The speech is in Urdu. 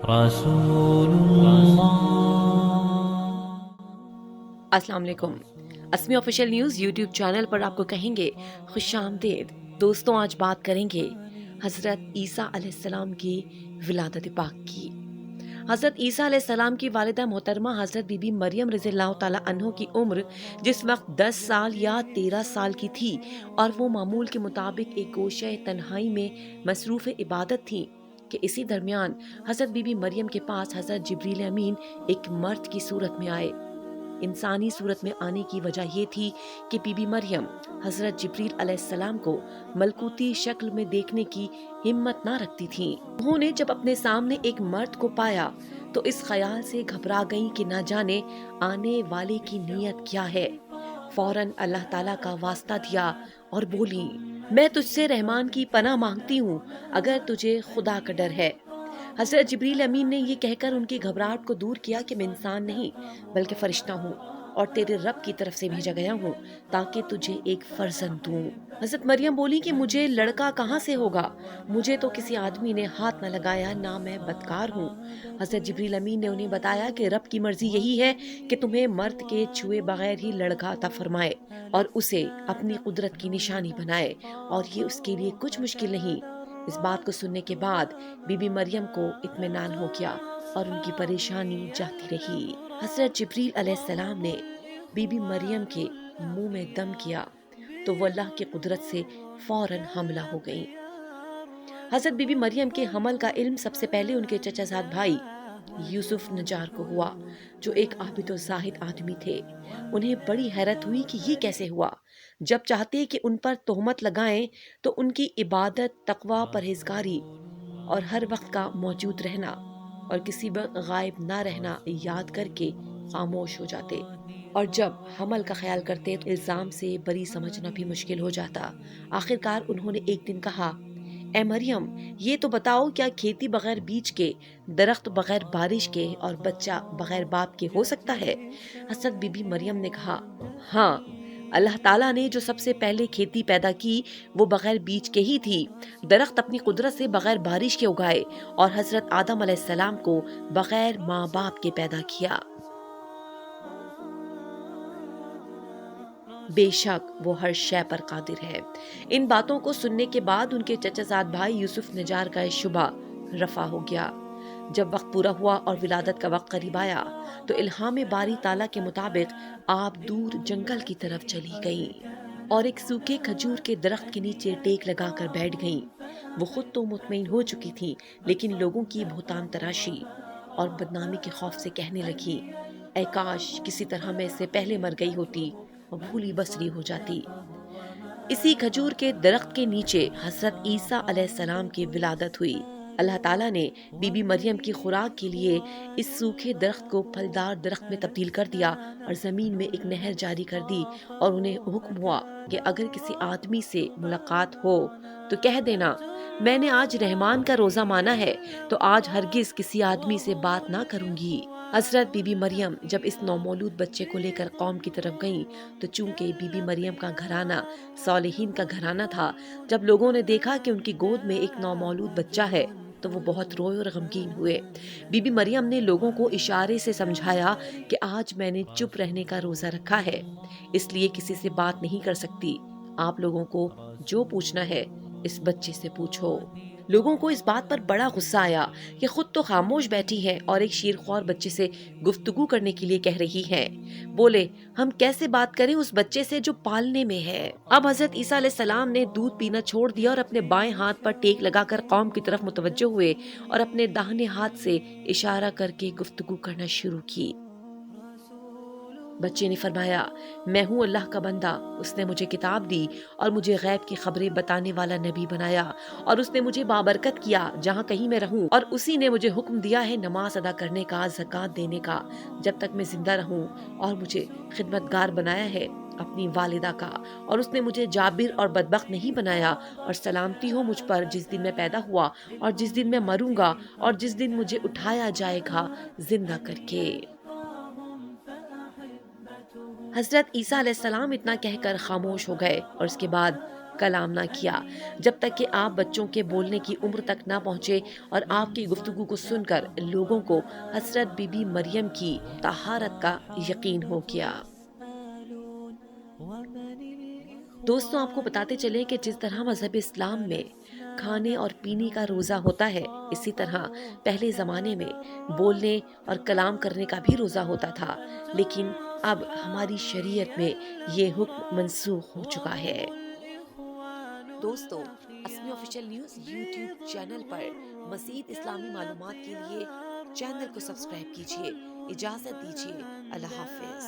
رسول اللہ۔ السلام علیکم۔ اسمی آفیشیل نیوز یوٹیوب چینل پر آپ کو کہیں گے خوش آمدید۔ دوستوں، آج بات کریں گے حضرت عیسیٰ علیہ السلام کی ولادت پاک کی۔ حضرت عیسیٰ علیہ السلام کی والدہ محترمہ حضرت بی بی مریم رضی اللہ تعالیٰ عنہ کی عمر جس وقت 10 سال یا 13 سال کی تھی اور وہ معمول کے مطابق ایک گوشہ تنہائی میں مصروف عبادت تھی کہ اسی درمیان حضرت بی بی مریم کے پاس حضرت جبریل امین ایک مرد کی صورت میں آئے۔ انسانی صورت میں آنے کی وجہ یہ تھی کہ بی بی مریم حضرت جبریل علیہ السلام کو ملکوتی شکل میں دیکھنے کی ہمت نہ رکھتی تھیں۔ انہوں نے جب اپنے سامنے ایک مرد کو پایا تو اس خیال سے گھبرا گئیں کہ نہ جانے آنے والے کی نیت کیا ہے۔ فوراً اللہ تعالیٰ کا واسطہ دیا اور بولی، میں تجھ سے رحمان کی پناہ مانگتی ہوں اگر تجھے خدا کا ڈر ہے۔ حضرت جبریل امین نے یہ کہہ کر ان کی گھبراہٹ کو دور کیا کہ میں انسان نہیں بلکہ فرشتہ ہوں اور تیرے رب کی طرف سے بھیجا گیا ہوں تاکہ تجھے ایک فرزند دوں۔ حضرت مریم بولی کہ مجھے لڑکا کہاں سے ہوگا؟ مجھے تو کسی آدمی نے ہاتھ نہ لگایا، نہ میں بدکار ہوں۔ حضرت جبریل امین نے انہیں بتایا کہ رب کی مرضی یہی ہے کہ تمہیں مرد کے چھوئے بغیر ہی لڑکا عطا فرمائے اور اسے اپنی قدرت کی نشانی بنائے، اور یہ اس کے لیے کچھ مشکل نہیں۔ اس بات کو سننے کے بعد بی بی مریم کو اطمینان ہو گیا اور ان کی پریشانی جاتی رہی۔ حضرت جبریل علیہ السلام نے بی بی مریم کے منہ میں دم کیا تو وہ اللہ کی قدرت سے فوراً حاملہ ہو گئیں۔ حضرت بی بی مریم کے حمل کا علم سب سے پہلے ان کے چچا زاد بھائی یوسف نجار کو ہوا، جو ایک عابد و زاہد آدمی تھے۔ انہیں بڑی حیرت ہوئی کہ یہ کیسے ہوا۔ جب چاہتے کہ ان پر تہمت لگائیں تو ان کی عبادت، تقوی، پرہیزگاری اور ہر وقت کا موجود رہنا اور کسی وقت غائب نہ رہنا یاد کر کے خاموش ہو جاتے، اور جب حمل کا خیال کرتے تو الزام سے بری سمجھنا بھی مشکل ہو جاتا۔ آخرکار انہوں نے ایک دن کہا، اے مریم، یہ تو بتاؤ کیا کھیتی بغیر بیج کے، درخت بغیر بارش کے اور بچہ بغیر باپ کے ہو سکتا ہے؟ حضرت بی بی مریم نے کہا، ہاں، اللہ تعالیٰ نے جو سب سے پہلے کھیتی پیدا کی وہ بغیر بیج کے ہی تھی۔ درخت اپنی قدرت سے بغیر بارش کے اگائے اور حضرت آدم علیہ السلام کو بغیر ماں باپ کے پیدا کیا۔ بے شک وہ ہر شے پر قادر ہے۔ ان باتوں کو سننے کے بعد ان کے چچا زاد بھائی یوسف نجار کا شبہ رفع ہو گیا۔ جب وقت پورا ہوا اور ولادت کا وقت قریب آیا تو الہام باری تعالیٰ کے مطابق آپ دور جنگل کی طرف چلی گئیں اور ایک سوکھے کھجور کے درخت کے نیچے ٹیک لگا کر بیٹھ گئیں۔ وہ خود تو مطمئن ہو چکی تھیں، لیکن لوگوں کی بہتان تراشی اور بدنامی کے خوف سے کہنے لگی، اے کاش کسی طرح میں اس سے پہلے مر گئی ہوتی اور بھولی بسری ہو جاتی۔ اسی کھجور کے درخت کے نیچے حضرت عیسیٰ علیہ السلام کی ولادت ہوئی۔ اللہ تعالیٰ نے بی بی مریم کی خوراک کے لیے اس سوکھے درخت کو پھلدار درخت میں تبدیل کر دیا اور زمین میں ایک نہر جاری کر دی، اور انہیں حکم ہوا کہ اگر کسی آدمی سے ملاقات ہو تو کہہ دینا، میں نے آج رحمان کا روزہ مانا ہے تو آج ہرگز کسی آدمی سے بات نہ کروں گی۔ حضرت بی بی مریم جب اس نومولود بچے کو لے کر قوم کی طرف گئیں تو چونکہ بی بی مریم کا گھرانہ صالحین کا گھرانہ تھا، جب لوگوں نے دیکھا کہ ان کی گود میں ایک نومولود بچہ ہے تو وہ بہت روئے اور غمگین ہوئے۔ بی بی مریم نے لوگوں کو اشارے سے سمجھایا کہ آج میں نے چپ رہنے کا روزہ رکھا ہے، اس لیے کسی سے بات نہیں کر سکتی۔ آپ لوگوں کو جو پوچھنا ہے اس بچے سے پوچھو۔ لوگوں کو اس بات پر بڑا غصہ آیا کہ خود تو خاموش بیٹھی ہے اور ایک شیرخوار بچے سے گفتگو کرنے کے لیے کہہ رہی ہے۔ بولے، ہم کیسے بات کریں اس بچے سے جو پالنے میں ہے؟ اب حضرت عیسیٰ علیہ السلام نے دودھ پینا چھوڑ دیا اور اپنے بائیں ہاتھ پر ٹیک لگا کر قوم کی طرف متوجہ ہوئے اور اپنے داہنے ہاتھ سے اشارہ کر کے گفتگو کرنا شروع کی۔ بچے نے فرمایا، میں ہوں اللہ کا بندہ، اس نے مجھے کتاب دی اور مجھے غیب کی خبریں بتانے والا نبی بنایا، اور اس نے مجھے بابرکت کیا جہاں کہیں میں رہوں، اور اسی نے مجھے حکم دیا ہے نماز ادا کرنے کا، زکوٰۃ دینے کا، جب تک میں زندہ رہوں، اور مجھے خدمتگار بنایا ہے اپنی والدہ کا، اور اس نے مجھے جابر اور بدبخت نہیں بنایا، اور سلامتی ہو مجھ پر جس دن میں پیدا ہوا اور جس دن میں مروں گا اور جس دن مجھے اٹھایا جائے گا زندہ کر کے۔ حضرت عیسیٰ علیہ السلام اتنا کہہ کر خاموش ہو گئے اور اس کے بعد کلام نہ کیا جب تک کہ آپ بچوں کے بولنے کی عمر تک نہ پہنچے اور آپ کی گفتگو کو سن کر لوگوں کو حضرت بی بی مریم کی طہارت کا یقین ہو گیا۔ دوستوں، آپ کو بتاتے چلے کہ جس طرح مذہب اسلام میں کھانے اور پینے کا روزہ ہوتا ہے، اسی طرح پہلے زمانے میں بولنے اور کلام کرنے کا بھی روزہ ہوتا تھا، لیکن اب ہماری شریعت میں یہ حکم منسوخ ہو چکا ہے۔ دوستو، اسمی آفیشل نیوز یوٹیوب چینل پر مزید اسلامی معلومات کے لیے چینل کو سبسکرائب کیجیے۔ اجازت دیجیے، اللہ حافظ۔